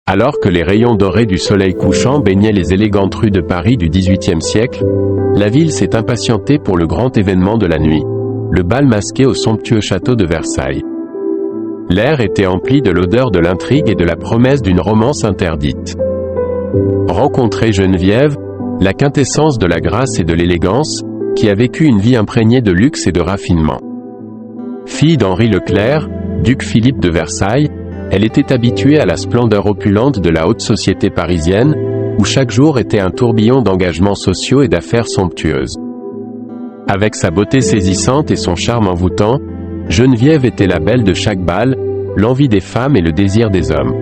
Alors que les rayons dorés du soleil couchant baignaient les élégantes rues de Paris du XVIIIe siècle, la ville s'est impatientée pour le grand événement de la nuit, le bal masqué au somptueux château de Versailles. L'air était empli de l'odeur de l'intrigue et de la promesse d'une romance interdite. Rencontrer Geneviève, la quintessence de la grâce et de l'élégance, qui a vécu une vie imprégnée de luxe et de raffinement. Fille d'Henri Leclerc, duc Philippe de Versailles, elle était habituée à la splendeur opulente de la haute société parisienne, où chaque jour était un tourbillon d'engagements sociaux et d'affaires somptueuses. Avec sa beauté saisissante et son charme envoûtant, Geneviève était la belle de chaque bal, l'envie des femmes et le désir des hommes.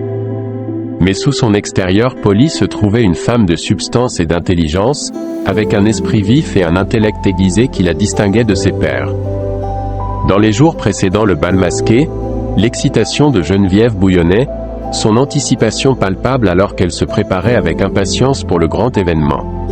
Mais sous son extérieur poli se trouvait une femme de substance et d'intelligence, avec un esprit vif et un intellect aiguisé qui la distinguaient de ses pairs. Dans les jours précédant le bal masqué, l'excitation de Geneviève bouillonnait, son anticipation palpable alors qu'elle se préparait avec impatience pour le grand événement.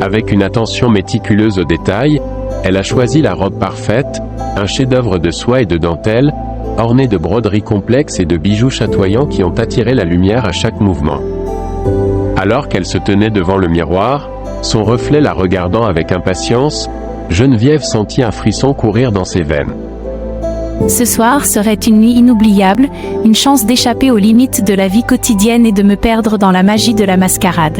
Avec une attention méticuleuse aux détails, elle a choisi la robe parfaite, un chef-d'œuvre de soie et de dentelle, orné de broderies complexes et de bijoux chatoyants qui ont attiré la lumière à chaque mouvement. Alors qu'elle se tenait devant le miroir, son reflet la regardant avec impatience, Geneviève sentit un frisson courir dans ses veines. Ce soir serait une nuit inoubliable, une chance d'échapper aux limites de la vie quotidienne et de me perdre dans la magie de la mascarade.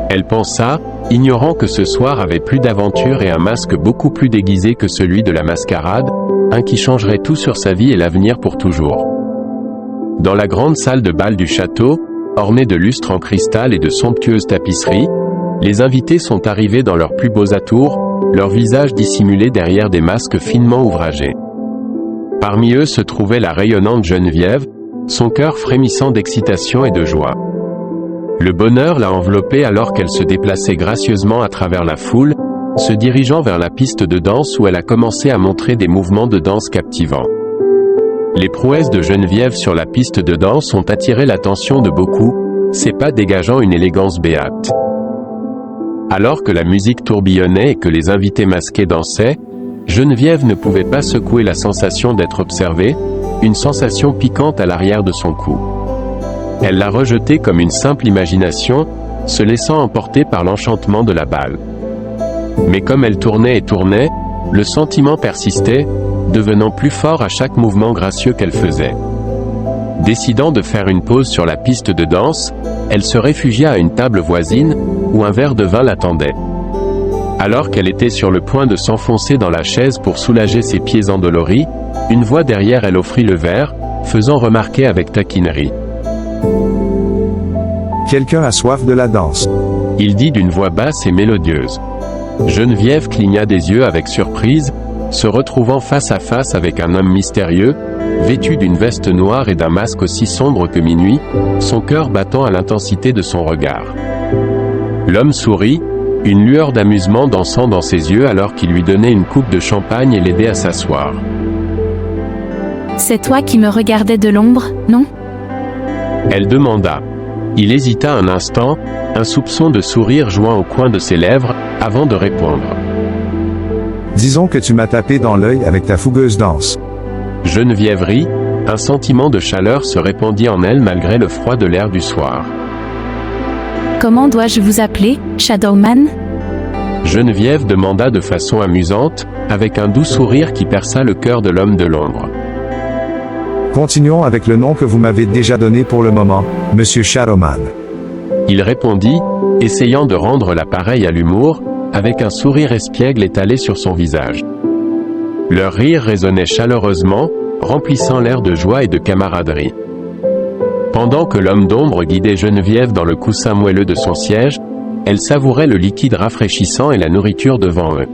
Elle pensa, ignorant que ce soir avait plus d'aventure et un masque beaucoup plus déguisé que celui de la mascarade, un qui changerait tout sur sa vie et l'avenir pour toujours. Dans la grande salle de bal du château, ornée de lustres en cristal et de somptueuses tapisseries, les invités sont arrivés dans leurs plus beaux atours, leurs visages dissimulés derrière des masques finement ouvragés. Parmi eux se trouvait la rayonnante Geneviève, son cœur frémissant d'excitation et de joie. Le bonheur l'a enveloppée alors qu'elle se déplaçait gracieusement à travers la foule, se dirigeant vers la piste de danse où elle a commencé à montrer des mouvements de danse captivants. Les prouesses de Geneviève sur la piste de danse ont attiré l'attention de beaucoup, ses pas dégageant une élégance béate. Alors que la musique tourbillonnait et que les invités masqués dansaient, Geneviève ne pouvait pas secouer la sensation d'être observée, une sensation piquante à l'arrière de son cou. Elle l'a rejetée comme une simple imagination, se laissant emporter par l'enchantement de la balle. Mais comme elle tournait et tournait, le sentiment persistait, devenant plus fort à chaque mouvement gracieux qu'elle faisait. Décidant de faire une pause sur la piste de danse, elle se réfugia à une table voisine, où un verre de vin l'attendait. Alors qu'elle était sur le point de s'enfoncer dans la chaise pour soulager ses pieds endoloris, une voix derrière elle offrit le verre, faisant remarquer avec taquinerie. Quelqu'un a soif de la danse. Il dit d'une voix basse et mélodieuse. Geneviève cligna des yeux avec surprise, se retrouvant face à face avec un homme mystérieux, vêtu d'une veste noire et d'un masque aussi sombre que minuit, son cœur battant à l'intensité de son regard. L'homme sourit, une lueur d'amusement dansant dans ses yeux alors qu'il lui donnait une coupe de champagne et l'aidait à s'asseoir. C'est toi qui me regardais de l'ombre, non ? Elle demanda. Il hésita un instant, un soupçon de sourire joint au coin de ses lèvres, avant de répondre. Disons que tu m'as tapé dans l'œil avec ta fougueuse danse. Geneviève rit, un sentiment de chaleur se répandit en elle malgré le froid de l'air du soir. Comment dois-je vous appeler, Shadowman ? Geneviève demanda de façon amusante, avec un doux sourire qui perça le cœur de l'homme de l'ombre. Continuons avec le nom que vous m'avez déjà donné pour le moment, Monsieur Shadowman. Il répondit, essayant de rendre l'appareil à l'humour, avec un sourire espiègle étalé sur son visage. Leur rire résonnait chaleureusement, remplissant l'air de joie et de camaraderie. Pendant que l'homme d'ombre guidait Geneviève dans le coussin moelleux de son siège, elle savourait le liquide rafraîchissant et la nourriture devant eux.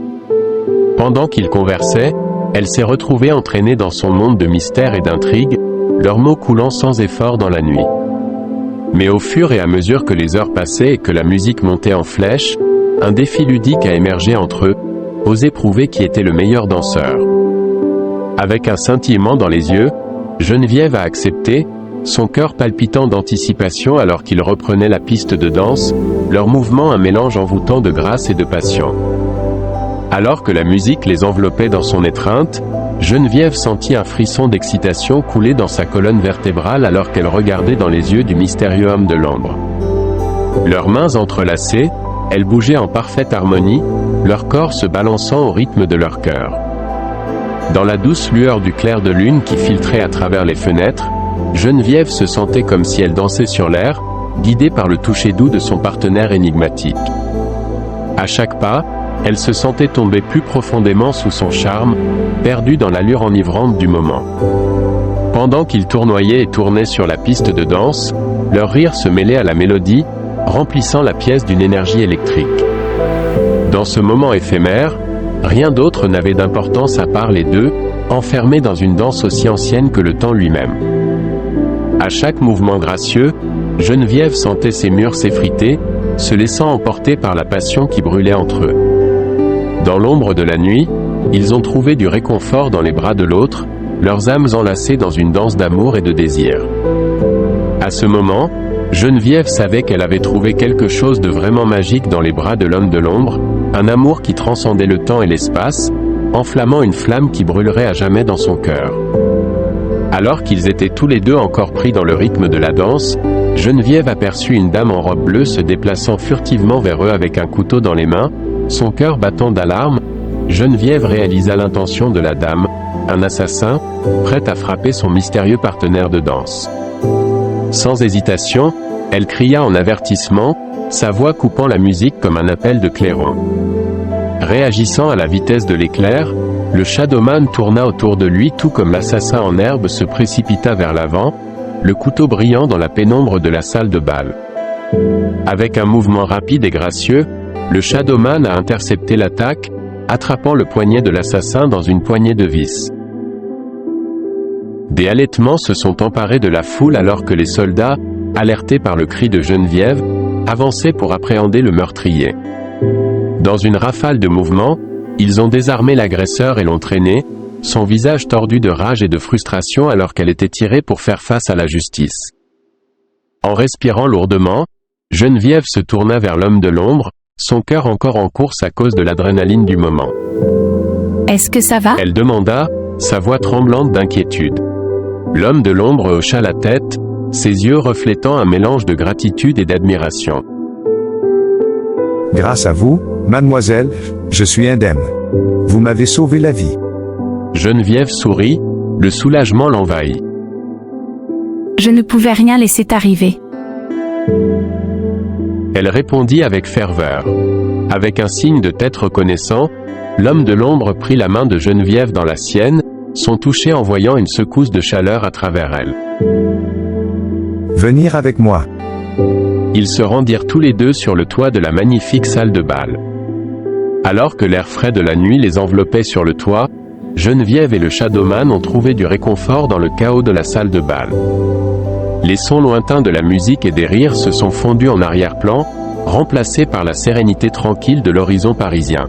Pendant qu'ils conversaient, elle s'est retrouvée entraînée dans son monde de mystère et d'intrigue, leurs mots coulant sans effort dans la nuit. Mais au fur et à mesure que les heures passaient et que la musique montait en flèche, un défi ludique a émergé entre eux, oser prouver qui était le meilleur danseur. Avec un scintillement dans les yeux, Geneviève a accepté, son cœur palpitant d'anticipation alors qu'ils reprenaient la piste de danse, leur mouvement un mélange envoûtant de grâce et de passion. Alors que la musique les enveloppait dans son étreinte, Geneviève sentit un frisson d'excitation couler dans sa colonne vertébrale alors qu'elle regardait dans les yeux du mystérieux homme de l'ombre. Leurs mains entrelacées, elles bougeaient en parfaite harmonie, leur corps se balançant au rythme de leur cœur. Dans la douce lueur du clair de lune qui filtrait à travers les fenêtres, Geneviève se sentait comme si elle dansait sur l'air, guidée par le toucher doux de son partenaire énigmatique. À chaque pas, elle se sentait tomber plus profondément sous son charme, perdue dans l'allure enivrante du moment. Pendant qu'ils tournoyaient et tournaient sur la piste de danse, leur rire se mêlait à la mélodie, remplissant la pièce d'une énergie électrique. Dans ce moment éphémère, rien d'autre n'avait d'importance à part les deux, enfermés dans une danse aussi ancienne que le temps lui-même. À chaque mouvement gracieux, Geneviève sentait ses murs s'effriter, se laissant emporter par la passion qui brûlait entre eux. Dans l'ombre de la nuit, ils ont trouvé du réconfort dans les bras de l'autre, leurs âmes enlacées dans une danse d'amour et de désir. À ce moment, Geneviève savait qu'elle avait trouvé quelque chose de vraiment magique dans les bras de l'homme de l'ombre, un amour qui transcendait le temps et l'espace, enflammant une flamme qui brûlerait à jamais dans son cœur. Alors qu'ils étaient tous les deux encore pris dans le rythme de la danse, Geneviève aperçut une dame en robe bleue se déplaçant furtivement vers eux avec un couteau dans les mains, son cœur battant d'alarme. Geneviève réalisa l'intention de la dame, un assassin, prêt à frapper son mystérieux partenaire de danse. Sans hésitation, elle cria en avertissement, sa voix coupant la musique comme un appel de clairon. Réagissant à la vitesse de l'éclair, le Shadowman tourna autour de lui tout comme l'assassin en herbe se précipita vers l'avant, le couteau brillant dans la pénombre de la salle de bal. Avec un mouvement rapide et gracieux, le Shadowman a intercepté l'attaque, attrapant le poignet de l'assassin dans une poignée de vis. Des halètements se sont emparés de la foule alors que les soldats, alertés par le cri de Geneviève, avançaient pour appréhender le meurtrier. Dans une rafale de mouvements, ils ont désarmé l'agresseur et l'ont traîné, son visage tordu de rage et de frustration alors qu'elle était tirée pour faire face à la justice. En respirant lourdement, Geneviève se tourna vers l'homme de l'ombre, son cœur encore en course à cause de l'adrénaline du moment. « Est-ce que ça va ?» Elle demanda, sa voix tremblante d'inquiétude. L'homme de l'ombre hocha la tête, ses yeux reflétant un mélange de gratitude et d'admiration. « Grâce à vous, mademoiselle, je suis indemne. Vous m'avez sauvé la vie. » Geneviève sourit, le soulagement l'envahit. « Je ne pouvais rien laisser t'arriver. » Elle répondit avec ferveur. Avec un signe de tête reconnaissant, l'homme de l'ombre prit la main de Geneviève dans la sienne, son toucher envoyant une secousse de chaleur à travers elle. « Venir avec moi. » Ils se rendirent tous les deux sur le toit de la magnifique salle de bal. Alors que l'air frais de la nuit les enveloppait sur le toit, Geneviève et le Shadowman ont trouvé du réconfort dans le chaos de la salle de bal. Les sons lointains de la musique et des rires se sont fondus en arrière-plan, remplacés par la sérénité tranquille de l'horizon parisien.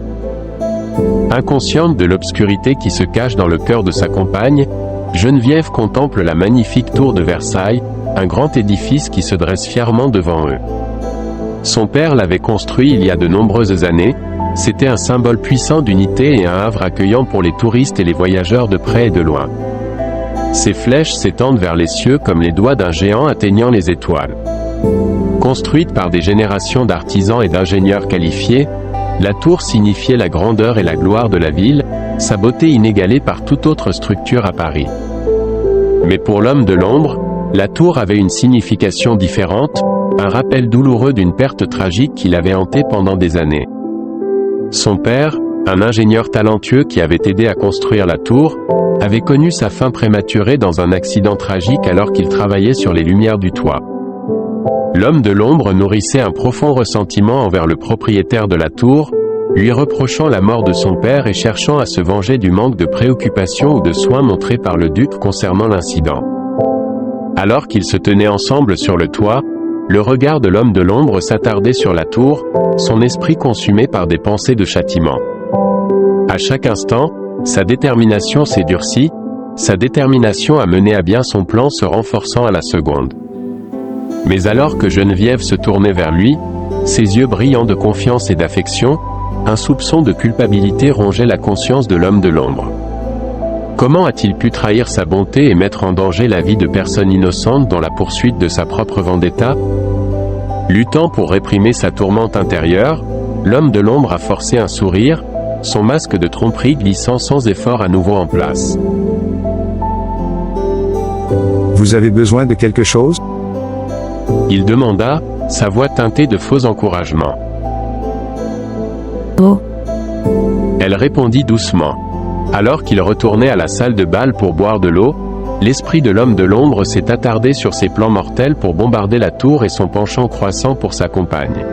Inconsciente de l'obscurité qui se cache dans le cœur de sa compagne, Geneviève contemple la magnifique tour de Versailles, un grand édifice qui se dresse fièrement devant eux. Son père l'avait construit il y a de nombreuses années, c'était un symbole puissant d'unité et un havre accueillant pour les touristes et les voyageurs de près et de loin. Ses flèches s'étendent vers les cieux comme les doigts d'un géant atteignant les étoiles. Construite par des générations d'artisans et d'ingénieurs qualifiés, la tour signifiait la grandeur et la gloire de la ville, sa beauté inégalée par toute autre structure à Paris. Mais pour l'homme de l'ombre, la tour avait une signification différente, un rappel douloureux d'une perte tragique qui l'avait hanté pendant des années. Son père, un ingénieur talentueux qui avait aidé à construire la tour, avait connu sa fin prématurée dans un accident tragique alors qu'il travaillait sur les lumières du toit. L'homme de l'ombre nourrissait un profond ressentiment envers le propriétaire de la tour, lui reprochant la mort de son père et cherchant à se venger du manque de préoccupation ou de soins montré par le duc concernant l'incident. Alors qu'ils se tenaient ensemble sur le toit, le regard de l'homme de l'ombre s'attardait sur la tour, son esprit consumé par des pensées de châtiment. À chaque instant, sa détermination s'est durcie, sa détermination à mener à bien son plan se renforçant à la seconde. Mais alors que Geneviève se tournait vers lui, ses yeux brillants de confiance et d'affection, un soupçon de culpabilité rongeait la conscience de l'homme de l'ombre. Comment a-t-il pu trahir sa bonté et mettre en danger la vie de personnes innocentes dans la poursuite de sa propre vendetta? Luttant pour réprimer sa tourmente intérieure, l'homme de l'ombre a forcé un sourire, son masque de tromperie glissant sans effort à nouveau en place. Vous avez besoin de quelque chose? Il demanda, sa voix teintée de faux encouragement. Oh, Elle répondit doucement. Alors qu'il retournait à la salle de bal pour boire de l'eau, l'esprit de l'homme de l'ombre s'est attardé sur ses plans mortels pour bombarder la tour et son penchant croissant pour sa compagne.